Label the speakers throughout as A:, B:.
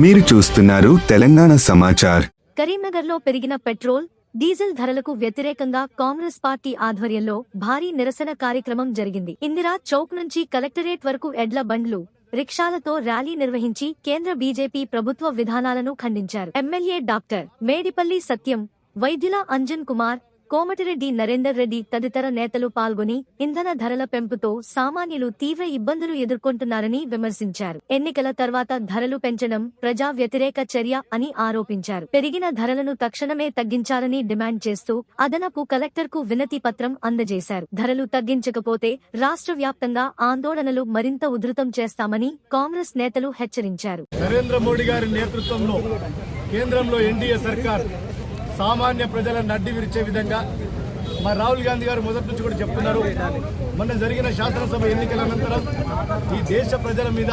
A: మీరు చూస్తున్నారు తెలంగాణ సమాచార్.
B: కరీంనగర్లో పెరిగిన పెట్రోల్, డీజిల్ ధరలకు వ్యతిరేకంగా కాంగ్రెస్ పార్టీ ఆధ్వర్యంలో భారీ నిరసన కార్యక్రమం జరిగింది. ఇందిరా చౌక్ నుంచి కలెక్టరేట్ వరకు ఎడ్ల బండ్లు, రిక్షాలతో ర్యాలీ నిర్వహించి కేంద్ర బీజేపీ ప్రభుత్వ విధానాలను ఖండించారు. ఎమ్మెల్యే డాక్టర్ మేడిపల్లి సత్యం, వైద్యుల అంజన్ కుమార్, కోమటిరెడ్డి నరేందర్ రెడ్డి తదితర నేతలు పాల్గొని ఇంధన ధరల పెంపుతో సామాన్యులు తీవ్ర ఇబ్బందులు ఎదుర్కొంటున్నారని విమర్శించారు. ఎన్నికల తర్వాత ధరలు పెంచడం ప్రజా వ్యతిరేక చర్య అని ఆరోపించారు. పెరిగిన ధరలను తక్షణమే తగ్గించాలని డిమాండ్ చేస్తూ అదనపు కలెక్టర్కు వినతి పత్రం అందజేశారు. ధరలు తగ్గించకపోతే రాష్ట్ర వ్యాప్తంగా ఆందోళనలు మరింత ఉధృతం చేస్తామని కాంగ్రెస్ నేతలు హెచ్చరించారు.
C: నరేంద్ర మోడీ గారి నేతృత్వంలో కేంద్రంలో ఎన్డీఏ సర్కార్ సామాన్య ప్రజలను అడ్డి విరిచే విధంగా మరి రాహుల్ గాంధీ గారు మొదటి నుంచి కూడా చెప్తున్నారు. మొన్న జరిగిన శాసనసభ ఎన్నికల అనంతరం ఈ దేశ ప్రజల మీద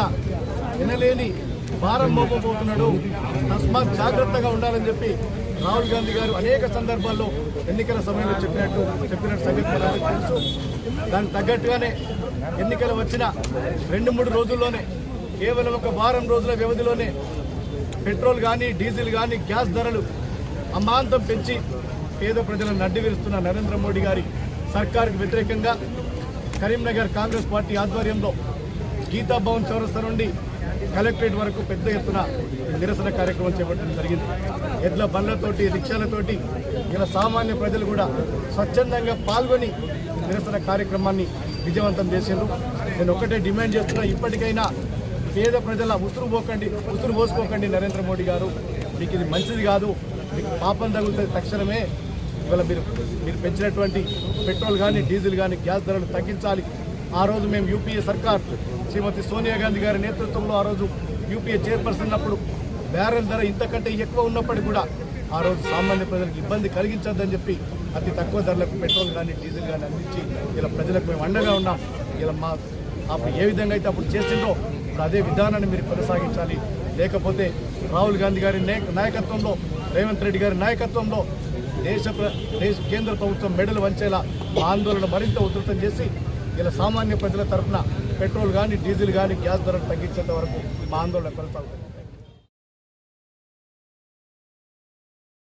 C: వినలేని భారం మోపబోతున్నాడు, తస్మాత్ జాగ్రత్తగా ఉండాలని చెప్పి రాహుల్ గాంధీ గారు అనేక సందర్భాల్లో ఎన్నికల సమయంలో చెప్పినట్టు సంగతి తెలుసు. దానికి తగ్గట్టుగానే ఎన్నికలు వచ్చిన 2-3 రోజుల్లోనే, కేవలం ఒక వారం రోజుల వ్యవధిలోనే పెట్రోల్ కానీ, డీజిల్ కానీ, గ్యాస్ ధరలు అమాంతం పెంచి పేద ప్రజలను అడ్డి విరుస్తున్న నరేంద్ర మోడీ గారి సర్కారుకు వ్యతిరేకంగా కరీంనగర్ కాంగ్రెస్ పార్టీ ఆధ్వర్యంలో గీతా భవన్ చౌరస్తా నుండి కలెక్టరేట్ వరకు పెద్ద ఎత్తున నిరసన కార్యక్రమం చేపట్టడం జరిగింది. ఎడ్ల బండ్లతోటి, రిక్షాలతోటి ఇలా సామాన్య ప్రజలు కూడా స్వచ్ఛందంగా పాల్గొని నిరసన కార్యక్రమాన్ని విజయవంతం చేశారు. నేను ఒకటే డిమాండ్ చేస్తున్నా, ఇప్పటికైనా పేద ప్రజల ఉసురు పోసుకోకండి. నరేంద్ర మోడీ గారు, మీకు ఇది మంచిది కాదు, మీకు పాపం తగులుతుంది. తక్షణమే ఇవాళ మీరు పెంచినటువంటి పెట్రోల్ కానీ, డీజిల్ కానీ, గ్యాస్ ధరలు తగ్గించాలి. ఆ రోజు మేము యూపీఏ సర్కార్ శ్రీమతి సోనియా గాంధీ గారి నేతృత్వంలో ఆ రోజు యూపీఏ చైర్పర్సన్ ఉన్నప్పుడు బ్యారెల్ ధర ఇంతకంటే ఎక్కువ ఉన్నప్పటికీ కూడా ఆ రోజు సామాన్య ప్రజలకు ఇబ్బంది కలిగించొద్దని చెప్పి అతి తక్కువ ధరలకు పెట్రోల్ కానీ, డీజిల్ కానీ అందించి ఇలా ప్రజలకు మేము అండగా ఉన్నాం. ఇలా అప్పుడు ఏ విధంగా అయితే అప్పుడు చేసిందో ఇప్పుడు అదే విధానాన్ని మీరు కొనసాగించాలి. లేకపోతే రాహుల్ గాంధీ గారి నాయకత్వంలో, రేవంత్ రెడ్డి గారి నాయకత్వంలో కేంద్ర ప్రభుత్వం మెడలు వంచేలా ఆందోళన మరింత ఉధృతం చేసి ఇలా సామాన్య ప్రజల తరఫున పెట్రోల్ కానీ, డీజిల్ కానీ, గ్యాస్ ధరలు తగ్గించేంత వరకు మా ఆందోళన కొనసాగుతుంది.